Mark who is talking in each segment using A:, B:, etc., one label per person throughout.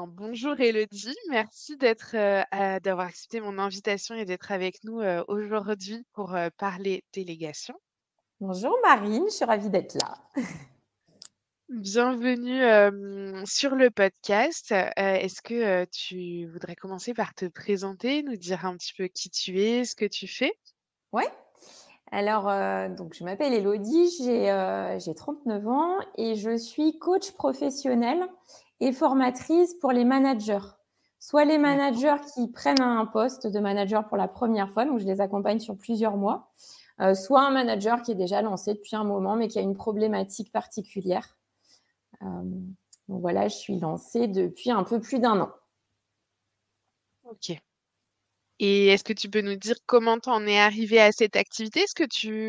A: bien, bonjour Elodie, merci d'avoir accepté mon invitation et d'être avec nous aujourd'hui pour parler délégation.
B: Bonjour Marine, je suis ravie d'être là.
A: Bienvenue sur le podcast. Est-ce que tu voudrais commencer par te présenter, nous dire un petit peu qui tu es, ce que tu fais?
B: Ouais. Alors, donc je m'appelle Elodie, j'ai 39 ans et je suis coach professionnelle et formatrice pour les managers. Soit les
A: D'accord.
B: managers qui prennent un poste de manager pour la première fois, donc je les accompagne sur plusieurs mois, soit un manager qui est déjà lancé depuis un moment mais qui a une problématique particulière. Donc voilà, je suis lancée depuis un peu plus d'1 an.
A: Ok. Et est-ce que tu peux nous dire comment t'en es arrivée à cette activité?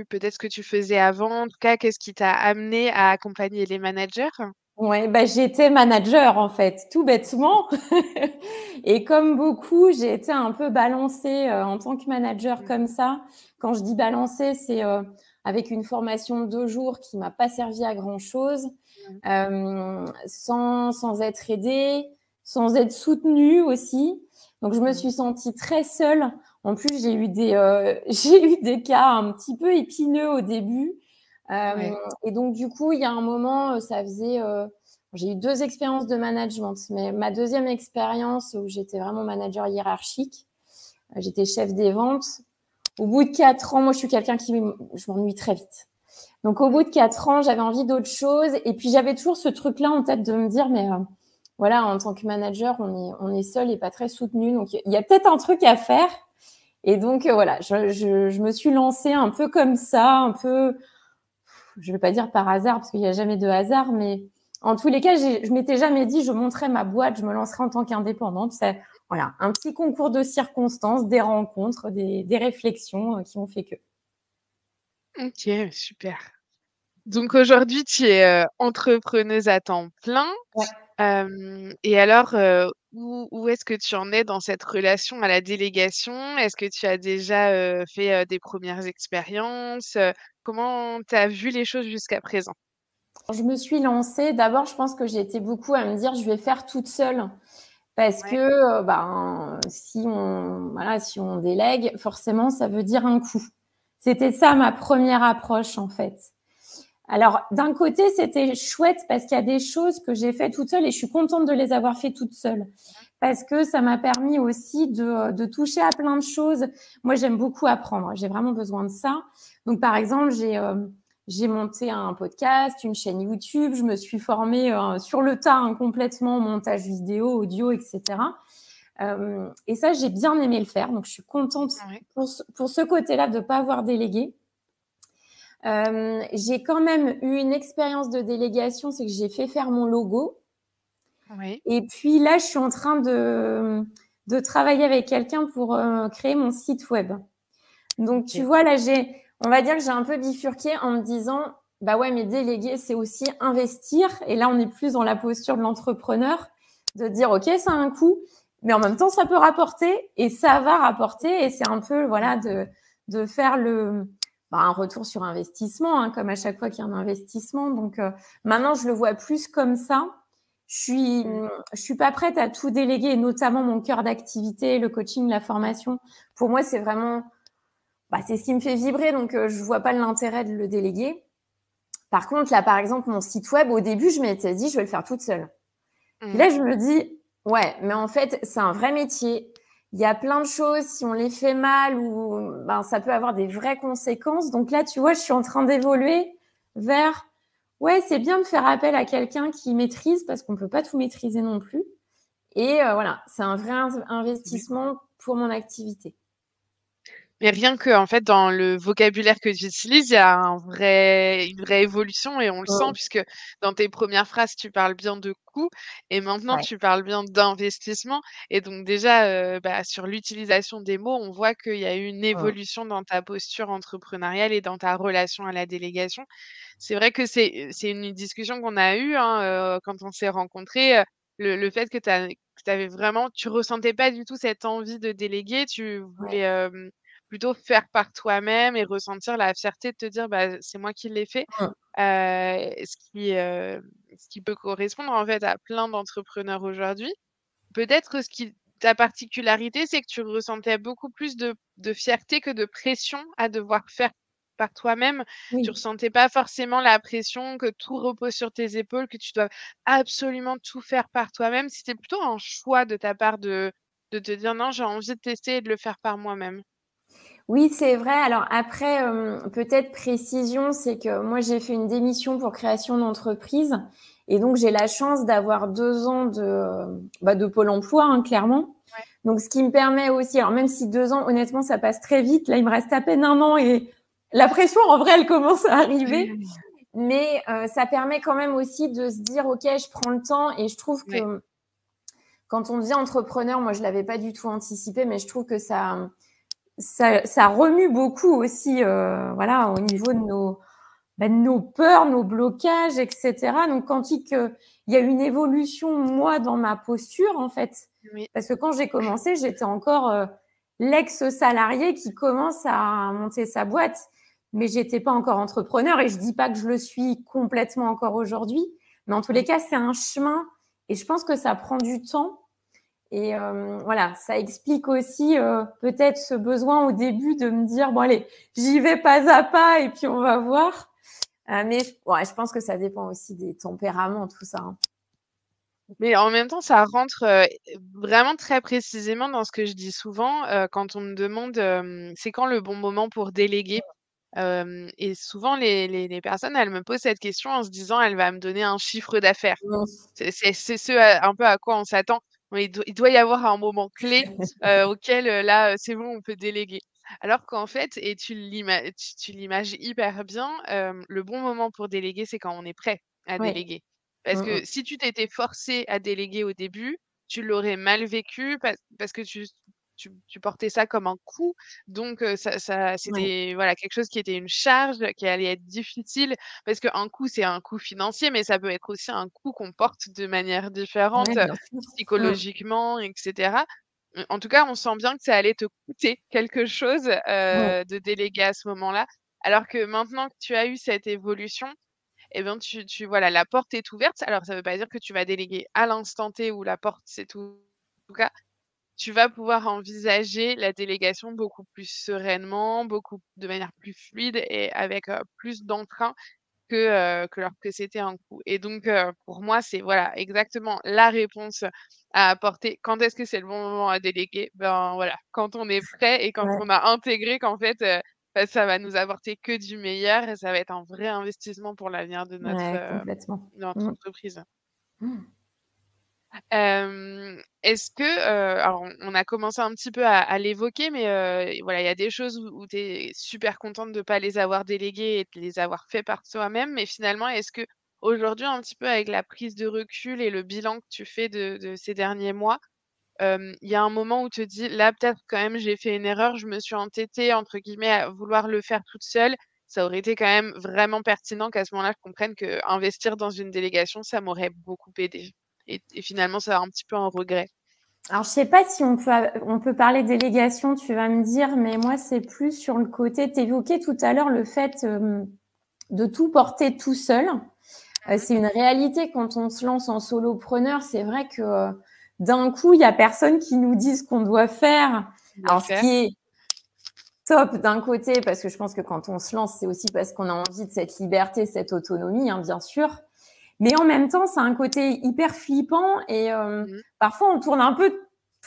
A: Peut-être ce que tu faisais avant, en tout cas, qu'est-ce qui t'a amené à accompagner les managers?
B: Ouais, bah, j'étais manager en fait, tout bêtement. Et comme beaucoup, j'ai été un peu balancée en tant que manager
A: Mhm.
B: comme ça. Quand je dis balancée, c'est avec une formation de 2 jours qui m'a pas servi à grand-chose, sans être aidée, sans être soutenue aussi. Donc je me
A: Mhm.
B: suis sentie très seule. En plus, j'ai eu des cas un petit peu épineux au début. Euh,
A: Ouais.
B: et donc, du coup, il y a un moment, j'ai eu 2 expériences de management, mais ma deuxième expérience où j'étais vraiment manager hiérarchique, j'étais chef des ventes. Au bout de 4 ans, moi, je suis quelqu'un je m'ennuie très vite. Donc, au bout de 4 ans, j'avais envie d'autre chose. Et puis, j'avais toujours ce truc-là en tête de me dire, mais voilà, en tant que manager, on est seul et pas très soutenu. Donc, il y a peut-être un truc à faire. Et donc, voilà, je me suis lancée un peu comme ça, un peu, je ne vais pas dire par hasard parce qu'il n'y a jamais de hasard, mais en tous les cas, je m'étais jamais dit je monterais ma boîte, je me lancerais en tant qu'indépendante. C'est voilà, un petit concours de circonstances, des rencontres, des réflexions qui ont fait que.
A: Ok, super. Donc aujourd'hui, tu es entrepreneuse à temps plein.
B: Ouais.
A: Et alors, où est-ce que tu en es dans cette relation à la délégation? Est-ce que tu as déjà fait des premières expériences? Comment tu as vu les choses jusqu'à présent?
B: Je me suis lancée. D'abord, je pense que j'ai été beaucoup à me dire je vais faire toute seule parce que
A: Ouais.
B: si on délègue, forcément, ça veut dire un coût. C'était ça ma première approche en fait. Alors, d'un côté, c'était chouette parce qu'il y a des choses que j'ai fait toute seule et je suis contente de les avoir fait toute seule parce que ça m'a permis aussi de toucher à plein de choses. Moi, j'aime beaucoup apprendre. J'ai vraiment besoin de ça. Donc, par exemple, j'ai monté un podcast, une chaîne YouTube. Je me suis formée sur le tas complètement au montage vidéo, audio, etc. Et ça, j'ai bien aimé le faire. Donc, je suis contente
A: Ouais.
B: pour ce côté-là de ne pas avoir délégué. J'ai quand même eu une expérience de délégation, c'est que j'ai fait faire mon logo.
A: Ouais.
B: Et puis là, je suis en train de travailler avec quelqu'un pour créer mon site web. Donc, tu
A: Ok.
B: vois, là, on va dire que j'ai un peu bifurqué en me disant, bah ouais, mais déléguer, c'est aussi investir. Et là, on est plus dans la posture de l'entrepreneur, de dire, OK, ça a un coût, mais en même temps, ça peut rapporter et ça va rapporter. Et c'est un peu, voilà, de faire un retour sur investissement, comme à chaque fois qu'il y a un investissement. Donc, maintenant, je le vois plus comme ça. Je suis,
A: Mm.
B: je suis pas prête à tout déléguer, notamment mon cœur d'activité, le coaching, la formation. Pour moi, c'est vraiment, c'est ce qui me fait vibrer, donc je vois pas l'intérêt de le déléguer. Par contre, là, par exemple, mon site web, au début, je m'étais dit, je vais le faire toute seule. Puis
A: Mm.
B: là, je me dis, ouais, mais en fait, c'est un vrai métier. Il y a plein de choses, si on les fait mal, ça peut avoir des vraies conséquences. Donc là, tu vois, je suis en train d'évoluer vers, ouais, c'est bien de faire appel à quelqu'un qui maîtrise, parce qu'on peut pas tout maîtriser non plus. Et voilà, c'est un vrai
A: Ouais.
B: investissement pour mon activité.
A: Mais rien que, en fait, dans le vocabulaire que tu utilises, il y a une vraie évolution et on le sent
B: Mm.
A: puisque dans tes premières phrases, tu parles bien de coût et maintenant
B: Ouais.
A: tu parles bien d'investissement. Et donc déjà, sur l'utilisation des mots, on voit qu'il y a eu une
B: Mm.
A: évolution dans ta posture entrepreneuriale et dans ta relation à la délégation. C'est vrai que c'est une discussion qu'on a eue, hein, quand on s'est rencontrés, le fait que tu ressentais pas du tout cette envie de déléguer, tu voulais,
B: Ouais.
A: plutôt faire par toi-même et ressentir la fierté de te dire: «Bah, c'est moi qui l'ai fait».
B: Mm.
A: Ce qui peut correspondre en fait à plein d'entrepreneurs aujourd'hui. peut-être ta particularité, c'est que tu ressentais beaucoup plus de fierté que de pression à devoir faire par toi-même. Tu
B: Oui.
A: ressentais pas forcément la pression que tout repose sur tes épaules, que tu dois absolument tout faire par toi-même. C'était plutôt un choix de ta part de te dire: «Non, j'ai envie de tester et de le faire par moi-même».
B: Oui, c'est vrai. Alors après, peut-être précision, c'est que moi, j'ai fait une démission pour création d'entreprise et donc j'ai la chance d'avoir 2 ans de Pôle emploi, hein, clairement.
A: Ouais.
B: Donc ce qui me permet aussi alors même si 2 ans, honnêtement, ça passe très vite. Là, il me reste à peine 1 an et la pression, en vrai, elle commence à arriver. Mais ça permet quand même aussi de se dire: «OK, je prends le temps» et je trouve
A: Ouais.
B: que quand on devient entrepreneur, moi, je l'avais pas du tout anticipé, mais je trouve que ça remue beaucoup aussi, voilà, au
A: Oui.
B: niveau de nos peurs, nos blocages, et cetera. Donc quand il y a une évolution, moi, dans ma posture, en fait.
A: Oui.
B: Parce que quand j'ai commencé, j'étais encore, l'ex-salariée qui commence à monter sa boîte, mais j'étais pas encore entrepreneur et je dis pas que je le suis complètement encore aujourd'hui. Mais en tous les
A: Oui.
B: cas, c'est un chemin et je pense que ça prend du temps et voilà, ça explique aussi peut-être ce besoin au début de me dire bon allez, j'y vais pas à pas et puis on va voir. Mais ouais, je pense que ça dépend aussi des tempéraments, tout ça. Hein.
A: Mais en même temps, ça rentre, vraiment très précisément dans ce que je dis souvent, quand on me demande, c'est quand le bon moment pour déléguer? Et souvent les personnes, elles me posent cette question en se disant: «Elle va me donner un chiffre d'affaires».
B: Mmh.
A: C'est ce à un peu à quoi on s'attend. Oui, il doit y avoir un moment clé, auquel, là, c'est bon, on peut déléguer. Alors qu'en fait et tu l'images hyper bien, le bon moment pour déléguer, c'est quand on est prêt à
B: Oui.
A: déléguer. Parce
B: Mmh
A: que si tu t'étais forcé à déléguer au début, tu l'aurais mal vécu parce que tu portais ça comme un coût. Donc ça
B: mh. Ouais.
A: c'était voilà, quelque chose qui était une charge, qui allait être difficile. Parce qu'un coût, c'est un coût financier, mais ça peut être aussi un coût qu'on porte de manière différente,
B: Ouais, bien sûr. Mmh.
A: psychologiquement et cetera. En tout cas, on sent bien que ça allait te coûter quelque chose,
B: Mmh.
A: de déléguer à ce moment-là. Alors que maintenant que tu as eu cette évolution, eh bien, voilà, la porte est ouverte. Alors, ça veut pas dire que tu vas déléguer à l'instant T où la porte s'est en tout cas, tu vas pouvoir envisager la délégation beaucoup plus sereinement, beaucoup de manière plus fluide et avec, plus d'entrain que lorsque c'était un coup et donc pour moi, c'est voilà, exactement la réponse à apporter. Quand est-ce que c'est le bon moment à déléguer? Ben, voilà, quand on est prêt et quand
B: Ouais.
A: on a intégré qu'en fait, bah, ça va nous apporter que du meilleur et ça va être un vrai investissement pour l'avenir
B: Ouais, complètement.
A: notre
B: Mmh.
A: entreprise.
B: Mmh.
A: Est-ce que, alors on a commencé un petit peu à l'évoquer, mais voilà, il y a des choses où tu es super contente de pas les avoir déléguées et de les avoir fait par toi-même, mais finalement, est-ce qu'aujourd'hui, un petit peu avec la prise de recul et le bilan que tu fais de ces derniers mois, il y a un moment où tu te dis: «Là, peut-être quand même j'ai fait une erreur, je me suis entêtée entre guillemets à vouloir le faire toute seule». Ça aurait été quand même vraiment pertinent qu'à ce moment-là, je comprenne qu'investir dans une délégation, ça m'aurait beaucoup aidée et finalement, ça a un petit peu un regret.
B: Alors, je sais pas si on peut parler délégation, tu vas me dire, mais moi, c'est plus sur le côté. Tu évoquais tout à l'heure le fait de tout porter tout seul.
A: Mmh.
B: C'est une réalité quand on se lance en solopreneur. C'est vrai que d'un coup, il y a personne qui nous dit ce qu'on doit faire.
A: Bien
B: Alors, ce
A: faire.
B: qui est top d'un côté, parce que je pense que quand on se lance, c'est aussi parce qu'on a envie de cette liberté, cette autonomie, hein, bien sûr. Mais en même temps, c'est un côté hyper flippant et
A: Mmh.
B: parfois on tourne un peu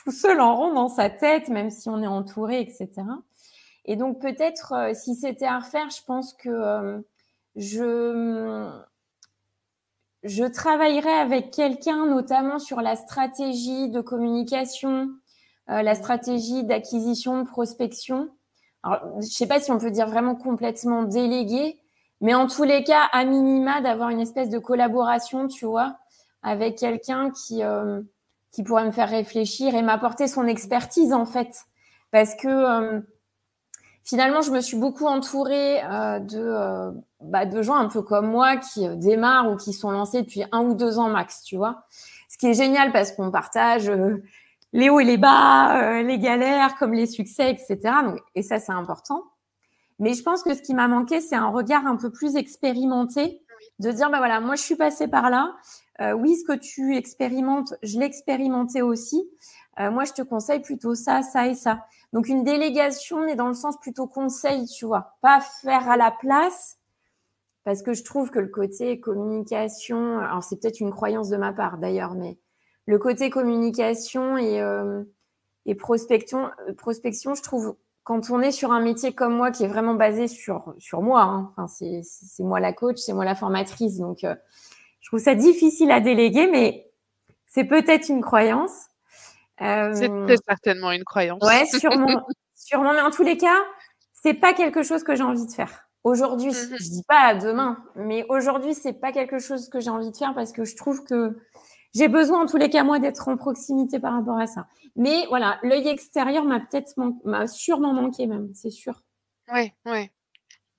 B: tout seul en rond dans sa tête, même si on est entouré, etc. Et donc peut-être, si c'était à refaire, je pense que je je travaillerais avec quelqu'un, notamment sur la stratégie de communication, la
A: Mmh.
B: stratégie d'acquisition, de prospection. Alors, je sais pas si on peut dire vraiment complètement délégué, mais en tous les cas, à minima, d'avoir une espèce de collaboration, tu vois, avec quelqu'un qui pourrait me faire réfléchir et m'apporter son expertise, en fait. Parce que finalement, je me suis beaucoup entourée de gens un peu comme moi qui démarrent ou qui sont lancés depuis 1 ou 2 ans max, tu vois. Ce qui est génial parce qu'on partage les hauts et les bas, les galères comme les succès, etc. Donc, et ça, c'est important. Mais je pense que ce qui m'a manqué, c'est un regard un peu plus expérimenté, de dire, bah voilà, moi, je suis passée par là. oui, ce que tu expérimentes, je l'ai expérimenté aussi. Moi, je te conseille plutôt ça, ça et ça. Donc, une délégation, mais dans le sens plutôt conseil, tu vois. Pas faire à la place, parce que je trouve que le côté communication, alors c'est peut-être une croyance de ma part d'ailleurs, mais le côté communication et prospection, je trouve, quand on est sur un métier comme moi qui est vraiment basé sur moi, hein, enfin, c'est moi la coach, c'est moi la formatrice, donc je trouve ça difficile à déléguer, mais c'est peut-être une croyance.
A: C'est très certainement une croyance.
B: Ouais, sûrement, mais en tous les cas, c'est pas quelque chose que j'ai envie de faire. Aujourd'hui,
A: Mmh mh.
B: je dis pas demain, mais aujourd'hui, c'est pas quelque chose que j'ai envie de faire parce que je trouve que j'ai besoin, en tous les cas, moi, d'être en proximité par rapport à ça. Mais voilà, l'œil extérieur m'a sûrement manqué même, c'est sûr.
A: Ouais, ouais.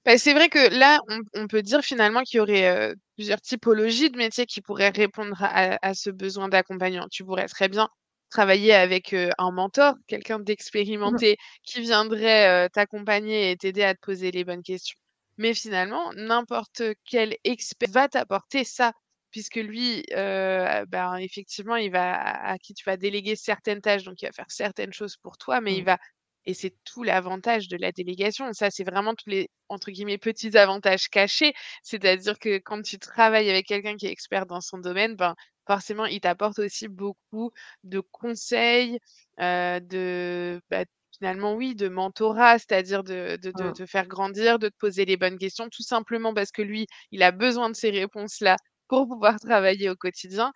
A: Bah, c'est vrai que là, on peut dire finalement qu'il y aurait, plusieurs typologies de métiers qui pourraient répondre à ce besoin d'accompagnement. Tu pourrais très bien travailler avec, un mentor, quelqu'un
B: Mmh.
A: d'expérimenté qui viendrait, t'accompagner et t'aider à te poser les bonnes questions. Mais finalement, n'importe quel expert va t'apporter ça, puisque lui, ben, effectivement, il va à qui tu vas déléguer certaines tâches, donc il va faire certaines choses pour toi, mais il
B: Mmh.
A: va et c'est tout l'avantage de la délégation. Ça, c'est vraiment tous les, entre guillemets, «petits avantages cachés». C'est-à-dire que quand tu travailles avec quelqu'un qui est expert dans son domaine, ben, forcément, il t'apporte aussi beaucoup de conseils, finalement, oui, de mentorat, c'est-à-dire de
B: Mmh.
A: te faire grandir, de te poser les bonnes questions, tout simplement parce que lui, il a besoin de ces réponses-là pour pouvoir travailler au quotidien.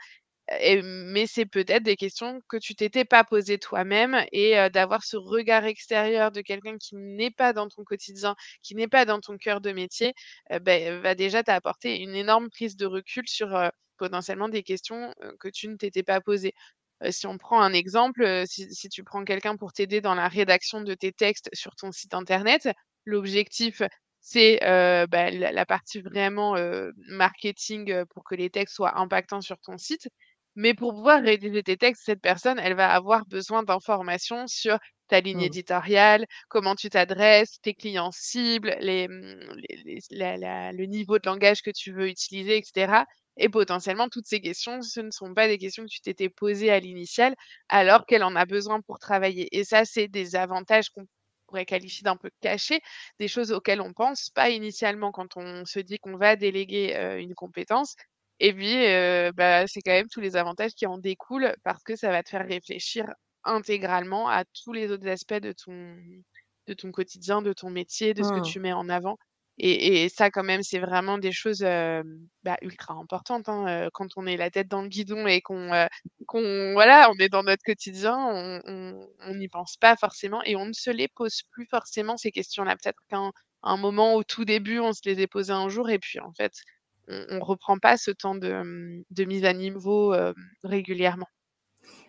A: Mais c'est peut-être des questions que tu t'étais pas posées toi-même et d'avoir ce regard extérieur de quelqu'un qui n'est pas dans ton quotidien, qui n'est pas dans ton cœur de métier, va déjà t'apporter une énorme prise de recul sur, potentiellement des questions, que tu ne t'étais pas posées. Si on prend un exemple, si tu prends quelqu'un pour t'aider dans la rédaction de tes textes sur ton site internet, l'objectif c'est, la partie vraiment, marketing, pour que les textes soient impactants sur ton site. Mais pour pouvoir rédiger tes textes, cette personne, elle va avoir besoin d'informations sur ta ligne
B: Mmh.
A: éditoriale, comment tu t'adresses, tes clients cibles, les le niveau de langage que tu veux utiliser, et cetera. Et potentiellement, toutes ces questions, ce ne sont pas des questions que tu t'étais posées à l'initiale, alors qu'elle en a besoin pour travailler. Et ça, c'est des avantages qu'on pourrait qualifier d'un peu cachés, des choses auxquelles on pense pas initialement quand on se dit qu'on va déléguer, une compétence. Et puis, c'est quand même tous les avantages qui en découlent parce que ça va te faire réfléchir intégralement à tous les autres aspects de ton quotidien, de ton métier, de ce que
B: Mmh.
A: tu mets en avant. Et ça quand même, c'est vraiment des choses, ultra importantes, hein, quand on est la tête dans le guidon et qu'on voilà, on est dans notre quotidien, on n'y pense pas forcément et on ne se les pose plus forcément ces questions-là. Peut-être qu'un un moment au tout début, on se les est posées un jour et puis en fait on reprend pas ce temps de mise à niveau, régulièrement.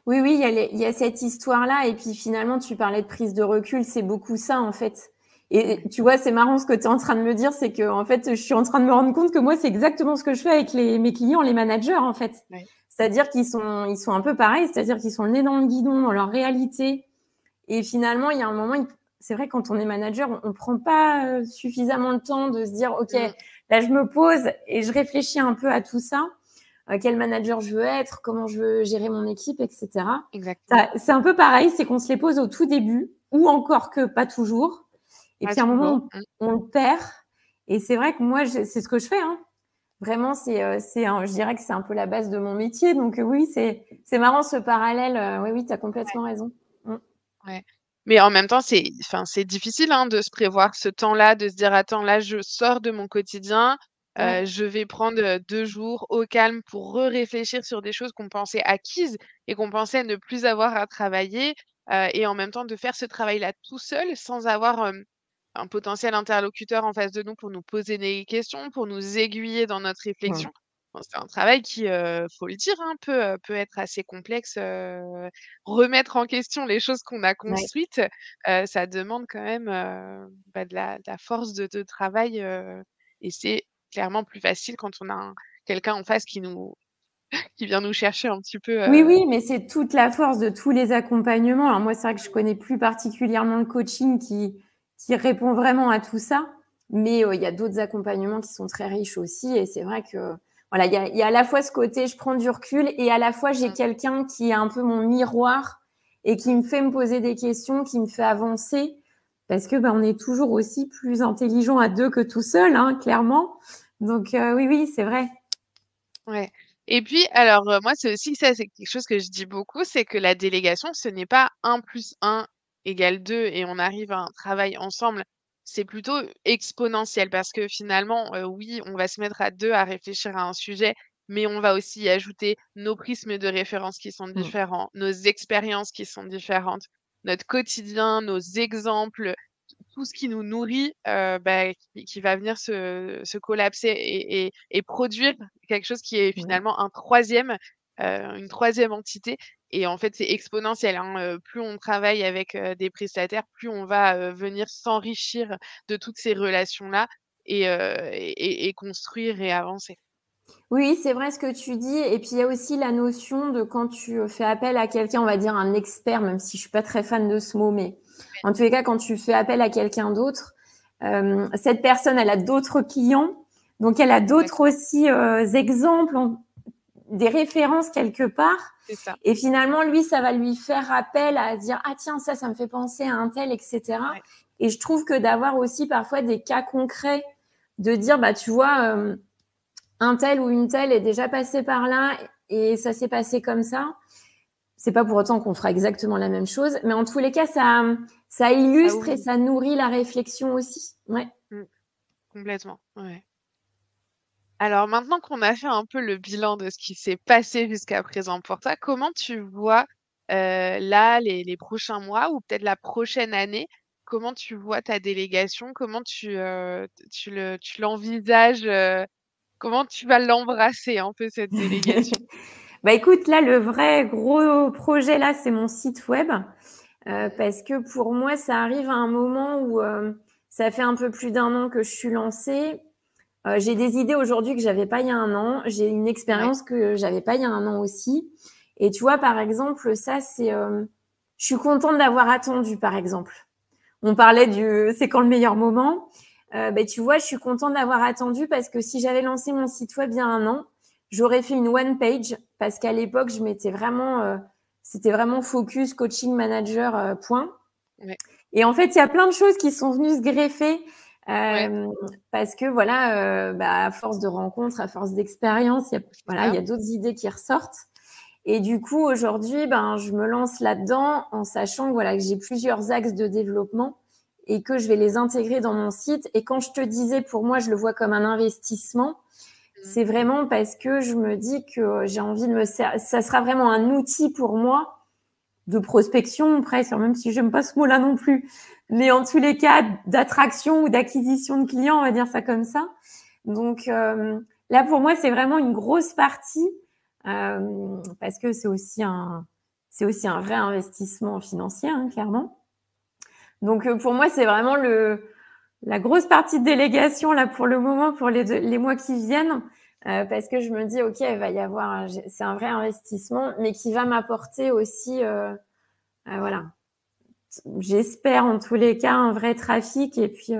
B: Oui, oui, il y a cette histoire-là. Et puis finalement, tu parlais de prise de recul, c'est beaucoup ça en fait.
A: Ouais.
B: Et tu vois, c'est marrant ce que tu es en train de me dire, c'est que en fait, je suis en train de me rendre compte que moi, c'est exactement ce que je fais avec mes clients, les managers en fait.
A: Ouais.
B: C'est-à-dire ils sont un peu pareils, c'est-à-dire qu'ils sont le nez dans le guidon dans leur réalité. Et finalement, il y a un moment, c'est vrai, quand on est manager, on prend pas suffisamment le temps de se dire, OK,
A: Mmh.
B: là, je me pose et je réfléchis un peu à tout ça. Quel manager je veux être, comment je veux gérer mon équipe, etc.
A: Exactement.
B: C'est un peu pareil, c'est qu'on se les pose au tout début, ou encore que pas toujours. Et
A: Pas
B: puis à un
A: toujours.
B: moment, on le perd. Et c'est vrai que moi, c'est ce que je fais. Hein. Vraiment, je dirais que c'est un peu la base de mon métier. Donc oui, c'est marrant ce parallèle. Oui, oui, tu as complètement raison. Mm.
A: Ouais. Mais en même temps, c'est difficile, hein, de se prévoir ce temps-là, de se dire: «Attends, là, je sors de mon quotidien,
B: Ouais.
A: je vais prendre, 2 jours au calme pour réfléchir sur des choses qu'on pensait acquises et qu'on pensait ne plus avoir à travailler», et en même temps de faire ce travail-là tout seul sans avoir, un potentiel interlocuteur en face de nous pour nous poser des questions, pour nous aiguiller dans notre
B: Mm.
A: réflexion. Bon, c'est un travail qui, faut le dire, hein, peut être assez complexe, remettre en question les choses qu'on a
B: Ouais.
A: construites, ça demande quand même, de la force de travail, et c'est clairement plus facile quand on a quelqu'un en face qui vient nous chercher un petit peu,
B: Oui, oui, mais c'est toute la force de tous les accompagnements. Alors moi, c'est vrai que je connais plus particulièrement le coaching qui répond vraiment à tout ça, mais il y a d'autres accompagnements qui sont très riches aussi. Et c'est vrai que voilà, il y a à la fois ce côté, je prends du recul et à la fois, j'ai quelqu'un qui est un peu mon miroir et qui me fait me poser des questions, qui me fait avancer parce que on est toujours aussi plus intelligent à deux que tout seul, hein, clairement. Donc, oui, oui, c'est vrai.
A: Ouais. Et puis, alors, moi, c'est aussi ça, c'est quelque chose que je dis beaucoup, c'est que la délégation, ce n'est pas 1 + 1 = 2 et on arrive à un travail ensemble. C'est plutôt exponentiel parce que finalement, oui, on va se mettre à 2 à réfléchir à un sujet, mais on va aussi y ajouter nos prismes de référence qui sont
B: Mmh.
A: différents, nos expériences qui sont différentes, notre quotidien, nos exemples, tout ce qui nous nourrit, qui va venir se collapser et produire quelque chose qui est
B: Ouais.
A: finalement une troisième entité et en fait, c'est exponentiel, hein, plus on travaille avec, des prestataires, plus on va, venir s'enrichir de toutes ces relations-là et construire et avancer.
B: Oui, c'est vrai ce que tu dis et puis il y a aussi la notion de quand tu, fais appel à quelqu'un, on va dire un expert, même si je suis pas très fan de ce mot, mais en tous les cas, quand tu fais appel à quelqu'un d'autre, cette personne, elle a d'autres clients, donc elle a d'autres
A: Exactement,
B: aussi, exemples, des références quelque part
A: c'est ça.
B: et finalement, lui, ça va lui faire appel à dire: «Ah tiens, ça me fait penser à un tel» et cetera
A: Ouais.
B: et je trouve que d'avoir aussi parfois des cas concrets, de dire: «Bah, tu vois, un tel ou une telle est déjà passé par là et ça s'est passé comme ça». C'est pas pour autant qu'on fera exactement la même chose, mais en tous les cas, ça
A: Ça
B: illustre et
A: ouvre.
B: ça nourrit la réflexion aussi. Ouais.
A: Mmh, complètement, ouais. Alors maintenant qu'on a fait un peu le bilan de ce qui s'est passé jusqu'à présent pour toi, comment tu vois, là, les prochains mois ou peut-être la prochaine année? Comment tu vois ta délégation? Comment tu l'envisages, comment tu vas l'embrasser un peu cette délégation?
B: Bah, écoute, là, le vrai gros projet, là, c'est mon site web,
A: Mmh.
B: parce que pour moi, ça arrive à un moment où, ça fait un peu plus d'un an que je suis lancée. J'ai des idées aujourd'hui que j'avais pas il y a un an. J'ai une
A: Ouais,
B: expérience que j'avais pas il y a un an aussi et tu vois, par exemple, ça, c'est, je suis contente d'avoir attendu, par exemple. On parlait du c'est quand le meilleur moment. Tu vois, je suis contente d'avoir attendu parce que si j'avais lancé mon site web il y a un an, j'aurais fait une one page parce qu'à l'époque, je m'étais vraiment, c'était vraiment focus coaching manager, point.
A: ouais,
B: Et en fait, il y a plein de choses qui sont venues se greffer
A: ouais,
B: parce que voilà, à force de rencontres, à force d'expérience,
A: c'est
B: voilà, il
A: ça.
B: y a d'autres idées qui ressortent. Et du coup, aujourd'hui, je me lance là-dedans en sachant que, voilà, que j'ai plusieurs axes de développement et que je vais les intégrer dans mon site. Et quand je te disais, pour moi, je le vois comme un investissement,
A: Mmh.
B: c'est vraiment parce que je me dis que j'ai envie de me servir. Ça sera vraiment un outil pour moi de prospection presque, même si j'aime pas ce mot-là non plus. Mais en tous les cas, d'attraction ou d'acquisition de clients, on va dire ça comme ça. Donc là, pour moi, c'est vraiment une grosse partie parce que c'est aussi un vrai investissement financier, hein, clairement. Donc pour moi, c'est vraiment la grosse partie de délégation là pour le moment, pour les mois qui viennent, parce que je me dis ok, il va y avoir, c'est un vrai investissement, mais qui va m'apporter aussi, voilà, j'espère en tous les cas un vrai trafic et puis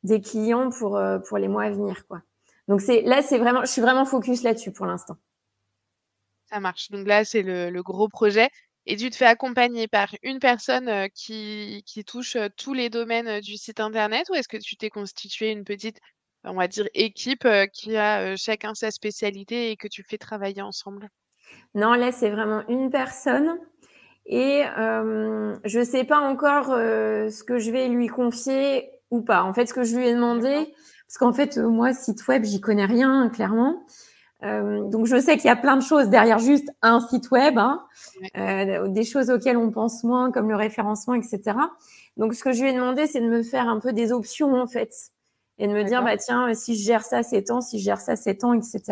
B: des clients pour les mois à venir, quoi. Donc c'est vraiment, je suis vraiment focus là-dessus pour l'instant.
A: Ça marche. Donc là, c'est le gros projet et tu te fais accompagner par une personne, qui touche, tous les domaines, du site internet ou est-ce que tu t'es constitué une petite, on va dire équipe, qui a, chacun sa spécialité et que tu fais travailler ensemble?
B: Non, là c'est vraiment une personne et je sais pas encore ce que je vais lui confier ou pas. En fait, ce que je lui ai
A: D'accord.
B: demandé, parce qu'en fait moi site web j'y connais rien clairement. Donc je sais qu'il y a plein de choses derrière juste un site web, hein,
A: Ouais.
B: des choses auxquelles on pense moins, comme le référencement, etc. Donc ce que je lui ai demandé, c'est de me faire un peu des options en fait, et de me dire
A: D'accord.
B: bah tiens, si je gère ça, c'est temps, si je gère ça, c'est temps, etc.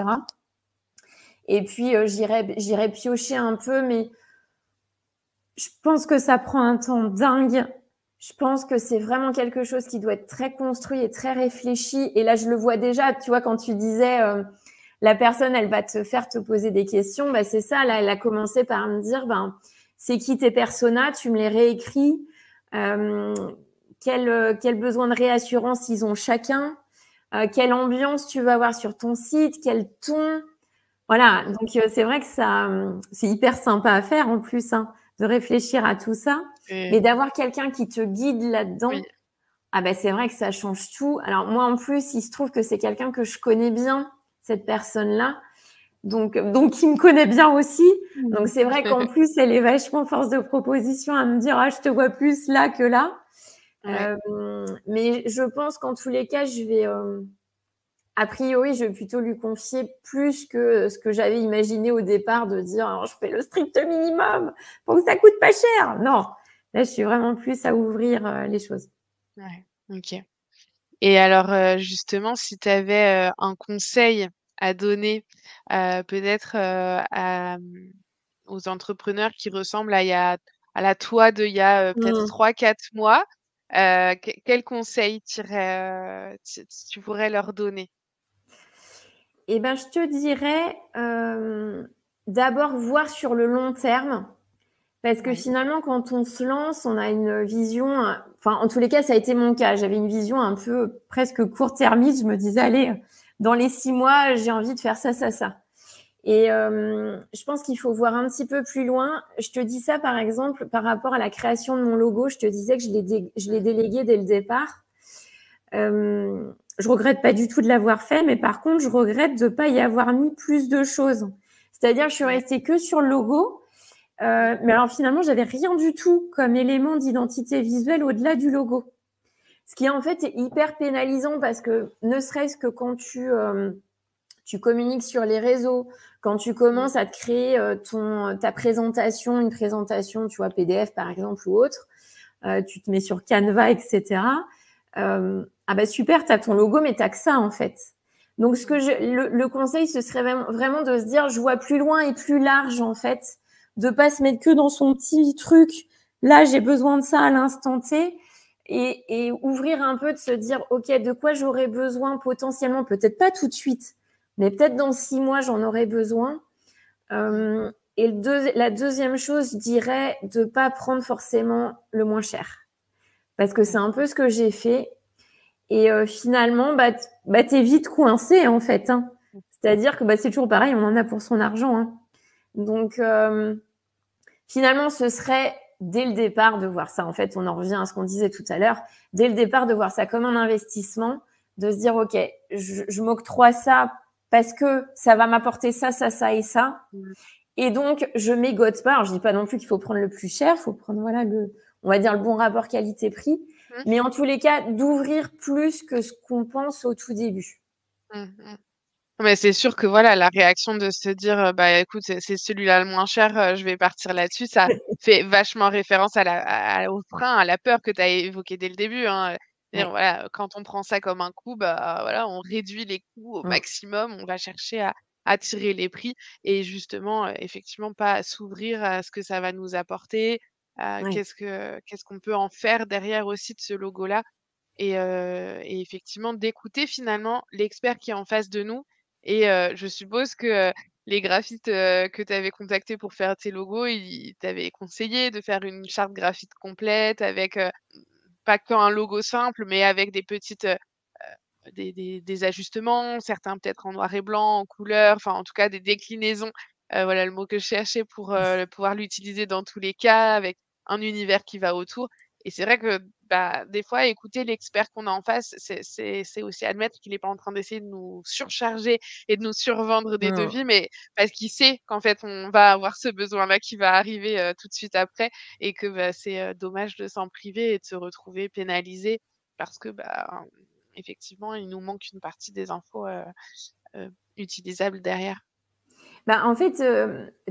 B: Et puis j'irai piocher un peu, mais je pense que ça prend un temps dingue. Je pense que c'est vraiment quelque chose qui doit être très construit et très réfléchi. Et là, je le vois déjà, tu vois, quand tu disais la personne, elle va te faire te poser des questions. C'est ça. Là, elle a commencé par me dire, c'est qui tes personas? Tu me les réécris. Euh, quel besoin de réassurance ils ont chacun? Quelle ambiance tu veux avoir sur ton site? Quel ton? Voilà, donc c'est vrai que ça, c'est hyper sympa à faire en plus, hein, de réfléchir à tout ça.
A: Et
B: Mais d'avoir quelqu'un qui te guide
A: oui,
B: là-dedans, ah ben c'est vrai que ça change tout. Alors moi, en plus, il se trouve que c'est quelqu'un que je connais bien, cette personne-là, donc qui me connaît bien aussi. Donc c'est vrai qu'en plus, elle est vachement force de proposition à me dire: «Ah, je te vois plus là que là».
A: ouais,
B: Mais je pense qu'en tous les cas, je vais, a priori, je vais plutôt lui confier plus que ce que j'avais imaginé au départ de dire: «Alors je fais le strict minimum pour que ça coûte pas cher». Non, là, je suis vraiment plus à ouvrir, les choses.
A: ouais, OK. Et alors, justement, si tu avais, un conseil à donner, peut-être, aux entrepreneurs qui ressemblent à la toi d'il y a, peut-être
B: Mmh.
A: 3 4 mois, quel conseil tu pourrais leur donner?
B: Et ben, je te dirais, d'abord voir sur le long terme, parce que
A: Oui,
B: finalement, quand on se lance, on a une vision, enfin, en tous les cas, ça a été mon cas. J'avais une vision un peu presque court-termiste. Je me disais: «Allez, dans les 6 mois, j'ai envie de faire ça, ça, ça». Et je pense qu'il faut voir un petit peu plus loin. Je te dis ça, par exemple, par rapport à la création de mon logo. Je te disais que je l'ai
A: mmh,
B: délégué dès le départ. Je regrette pas du tout de l'avoir fait, mais par contre, je regrette de pas y avoir mis plus de choses. C'est-à-dire, je suis
A: ouais,
B: restée que sur le logo.
A: mmh,
B: Mais alors finalement, j'avais rien du tout comme élément d'identité visuelle au-delà du logo. Ce qui en fait est hyper pénalisant parce que ne serait-ce que quand tu communiques sur les réseaux, quand tu
A: mmh,
B: commences à te créer ta présentation, une présentation, tu vois, PDF par exemple ou autre, tu te mets sur Canva, etc. Ah bah super, tu as ton logo, mais tu que ça en fait. Donc
A: mmh,
B: le conseil, ce serait vraiment de se dire, je vois plus loin et plus large en fait, de pas se mettre que dans son petit truc. Là, j'ai besoin de ça à l'instant T. Et ouvrir un peu, de se dire, OK, de quoi j'aurais besoin potentiellement, peut-être pas tout de suite, mais peut-être dans 6 mois, j'en aurais besoin.
A: mmh,
B: Et la deuxième chose, je dirais de pas prendre forcément le moins cher. Parce que c'est un peu ce que j'ai fait. Et finalement, tu vite coincé, en fait, hein. C'est-à-dire que, c'est toujours pareil, on en a pour son argent, hein. Donc finalement, ce serait dès le départ de voir ça. En fait, on en revient à ce qu'on disait tout à l'heure. Dès le départ, de voir ça comme un investissement, de se dire, OK, je m'octroie ça parce que ça va m'apporter ça, ça, ça et ça.
A: mmh,
B: Et donc, je mégote pas. Alors, je dis pas non plus qu'il faut prendre le plus cher, il faut prendre, voilà, on va dire le bon rapport qualité-prix.
A: mmh,
B: Mais en tous les cas, d'ouvrir plus que ce qu'on pense au tout début.
A: mmh, mmh. Mais c'est sûr que voilà, la réaction de se dire, «Bah, écoute, c'est celui-là le moins cher, je vais partir là-dessus», ça fait vachement référence au frein, à la peur que tu as évoquée dès le début, hein, dire
B: Ouais.
A: voilà, quand on prend ça comme un coup, bah, voilà, on réduit les coûts au
B: Mmh.
A: maximum, on va chercher à tirer les prix et justement, effectivement pas s'ouvrir à ce que ça va nous apporter,
B: Ouais.
A: qu'est-ce qu'on peut en faire derrière aussi de ce logo-là. Et effectivement d'écouter finalement l'expert qui est en face de nous et je suppose que, les graphistes, que tu avais contactés pour faire tes logos, ils t'avaient conseillé de faire une charte graphique complète avec, pas qu'un logo simple, mais avec des petites, des ajustements, certains peut-être en noir et blanc, en couleur, enfin en tout cas des déclinaisons, voilà le mot que je cherchais pour, pouvoir l'utiliser dans tous les cas avec un univers qui va autour et c'est vrai que, bah, des fois écouter l'expert qu'on a en face, c'est aussi admettre qu'il est pas en train d'essayer de nous surcharger et de nous survendre des
B: Mmh.
A: devis, mais parce qu'il sait qu'en fait on va avoir ce besoin-là qui va arriver, tout de suite après et que, bah, c'est, dommage de s'en priver et de se retrouver pénalisé parce que, bah, effectivement, il nous manque une partie des infos, utilisables derrière.
B: En fait,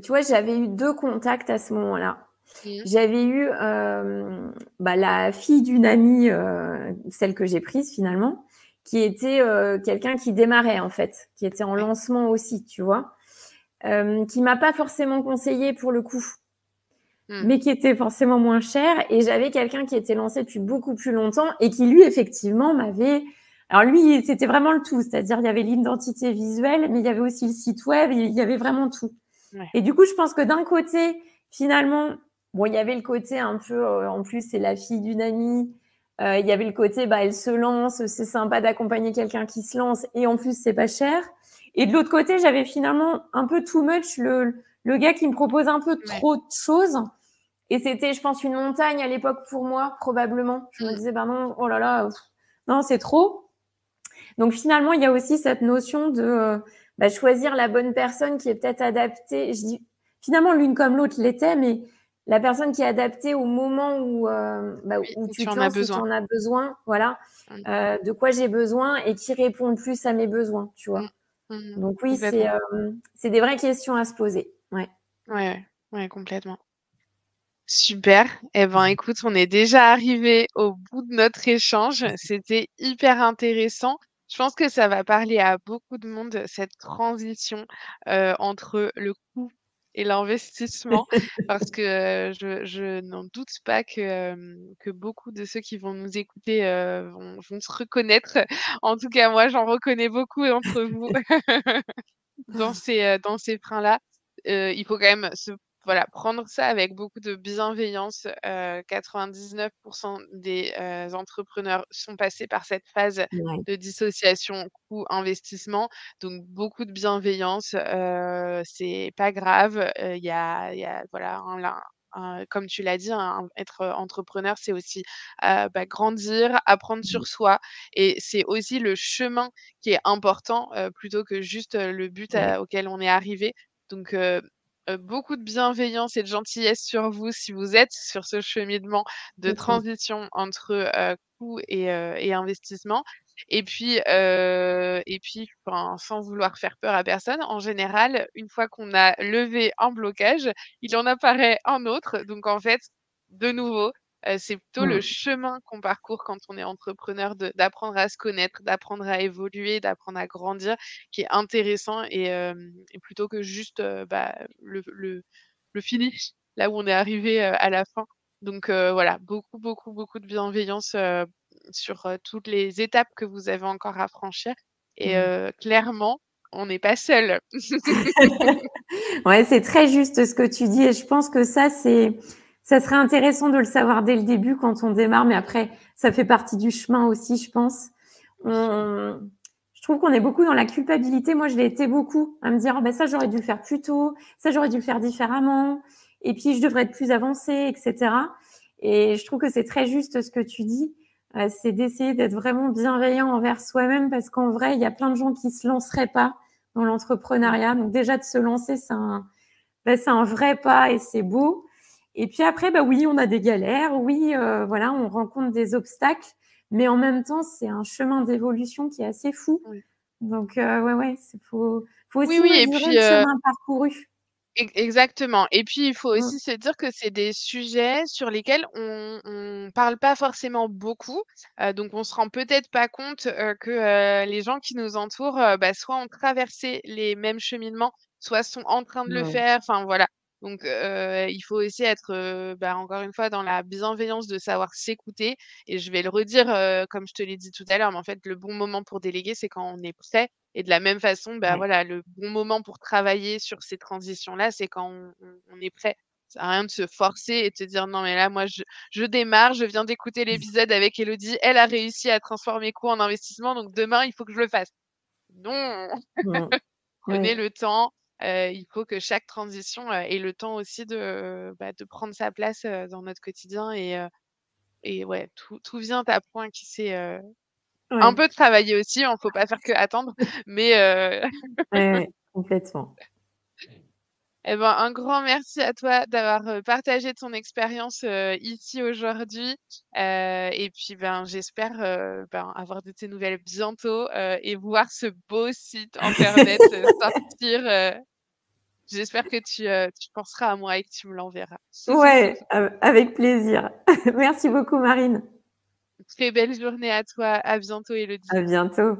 B: tu vois, j'avais eu 2 contacts à ce moment-là.
A: Mmh.
B: J'avais eu, la fille d'une amie, celle que j'ai prise finalement, qui était, quelqu'un qui démarrait en fait, qui était en
A: Ouais.
B: lancement aussi, tu vois? Qui m'a pas forcément conseillée pour le coup,
A: Mmh.
B: mais qui était forcément moins cher. Et j'avais quelqu'un qui était lancé depuis beaucoup plus longtemps et qui lui effectivement m'avait, alors lui, c'était vraiment le tout, c'est-à-dire il y avait l'identité visuelle, mais il y avait aussi le site web, il y avait vraiment tout.
A: Ouais.
B: Et du coup, je pense que d'un côté, finalement, bon, il y avait le côté un peu, en plus, c'est la fille d'une amie. Il y avait le côté, elle se lance, c'est sympa d'accompagner quelqu'un qui se lance et en plus, c'est pas cher. Et de l'autre côté, j'avais finalement un peu too much le gars qui me propose un peu
A: Ouais.
B: trop de choses. Et c'était, je pense, une montagne à l'époque pour moi, probablement. Je me
A: Mmh.
B: disais, bah non, oh là là, non, c'est trop. Donc finalement, il y a aussi cette notion de choisir la bonne personne qui est peut-être adaptée. Je dis, finalement, l'une comme l'autre l'était, mais la personne qui est adaptée au moment
A: Oui,
B: où
A: où
B: tu
A: tu
B: te
A: en as
B: lances, où tu
A: besoin.
B: en as besoin, voilà,
A: Mmh.
B: de quoi j'ai besoin et qui répond le plus à mes besoins, tu
A: Mmh.
B: vois.
A: Mmh.
B: Donc oui,
A: Complètement.
B: c'est des vraies questions à se poser. Ouais.
A: Ouais, ouais. Ouais, complètement. Super. Eh ben, écoute, on est déjà arrivé au bout de notre échange. C'était hyper intéressant. Je pense que ça va parler à beaucoup de monde, cette transition, entre le coût et l'investissement parce que, je n'en doute pas que beaucoup de ceux qui vont nous écouter, vont se reconnaître. En tout cas, moi, j'en reconnais beaucoup d'entre vous dans ces freins-là. Il faut quand même voilà, prendre ça avec beaucoup de bienveillance. 99 des, entrepreneurs sont passés par cette phase
B: Ouais.
A: de dissociation coût-investissement, donc beaucoup de bienveillance. C'est pas grave, il y a voilà, comme tu l'as dit, être entrepreneur, c'est aussi, grandir, apprendre sur soi et c'est aussi le chemin qui est important, plutôt que juste, le but
B: Ouais.
A: auquel on est arrivé. Donc beaucoup de bienveillance et de gentillesse sur vous si vous êtes sur ce cheminement de
B: C'est ça.
A: transition entre, coût et investissement. Et puis, enfin, sans vouloir faire peur à personne, en général, une fois qu'on a levé un blocage, il en apparaît un autre. Donc en fait, de nouveau, c'est plutôt le
B: Mmh.
A: chemin qu'on parcourt quand on est entrepreneur d'apprendre à se connaître, d'apprendre à évoluer, d'apprendre à grandir, qui est intéressant et plutôt que juste, le finish, là où on est arrivé, à la fin. Donc voilà, beaucoup, beaucoup, beaucoup de bienveillance, sur, toutes les étapes que vous avez encore à franchir et
B: Mmh.
A: clairement, on n'est pas seul.
B: Ouais, c'est très juste ce que tu dis et je pense que ça serait intéressant de le savoir dès le début quand on démarre, mais après, ça fait partie du chemin aussi, je pense. On Je trouve qu'on est beaucoup dans la culpabilité. Moi, je l'ai été beaucoup à me dire: «Oh, bah, ça, j'aurais dû le faire plus tôt, ça, j'aurais dû le faire différemment et puis je devrais être plus avancée» et cetera. Et je trouve que c'est très juste ce que tu dis, c'est d'essayer d'être vraiment bienveillant envers soi-même parce qu'en vrai, il y a plein de gens qui se lanceraient pas dans
A: Mmh.
B: l'entrepreneuriat. Donc déjà de se lancer, c'est un vrai pas et c'est beau. Et puis après, bah oui, on a des galères, oui, voilà, on rencontre des obstacles, mais en même temps, c'est un chemin d'évolution qui est assez fou.
A: Oui.
B: Donc ouais, ouais, faut
A: Oui,
B: aussi
A: oui et
B: mesurer
A: puis,
B: le chemin parcouru.
A: Exactement et puis il faut
B: Mmh,
A: aussi se dire que c'est des sujets sur lesquels on parle pas forcément beaucoup, donc on se rend peut-être pas compte, que, les gens qui nous entourent, soit ont traversé les mêmes cheminements, soit sont en train de le
B: ouais,
A: faire, enfin voilà. Donc il faut aussi être, encore une fois dans la bienveillance de savoir s'écouter et je vais le redire, comme je te l'ai dit tout à l'heure, mais en fait le bon moment pour déléguer, c'est quand on est prêt et de la même façon,
B: ouais.
A: voilà, le bon moment pour travailler sur ces transitions-là, c'est quand on est prêt. Ça sert à rien de se forcer et de se dire: «Non mais là, moi je démarre, je viens d'écouter l'épisode avec Élodie, elle a réussi à transformer coût en investissement, donc demain il faut que je le fasse». Non!
B: Mmh.
A: Prenez
B: Ouais,
A: le temps, il faut que chaque transition, ait le temps aussi de prendre sa place, dans notre quotidien et ouais, tout vient à point qui sait, un
B: ouais.
A: peu travailler aussi, hein, faut pas faire que attendre, mais
B: Ouais, ouais, complètement.
A: Eh ben, un grand merci à toi d'avoir, partagé ton expérience, ici aujourd'hui, et puis, ben, j'espère, avoir de tes nouvelles bientôt, et voir ce beau site internet, sortir, j'espère que tu penseras à moi et que tu me l'enverras.
B: Ouais, avec plaisir. Merci beaucoup Marine.
A: Très belle journée à toi, à bientôt Élodie.
B: À bientôt.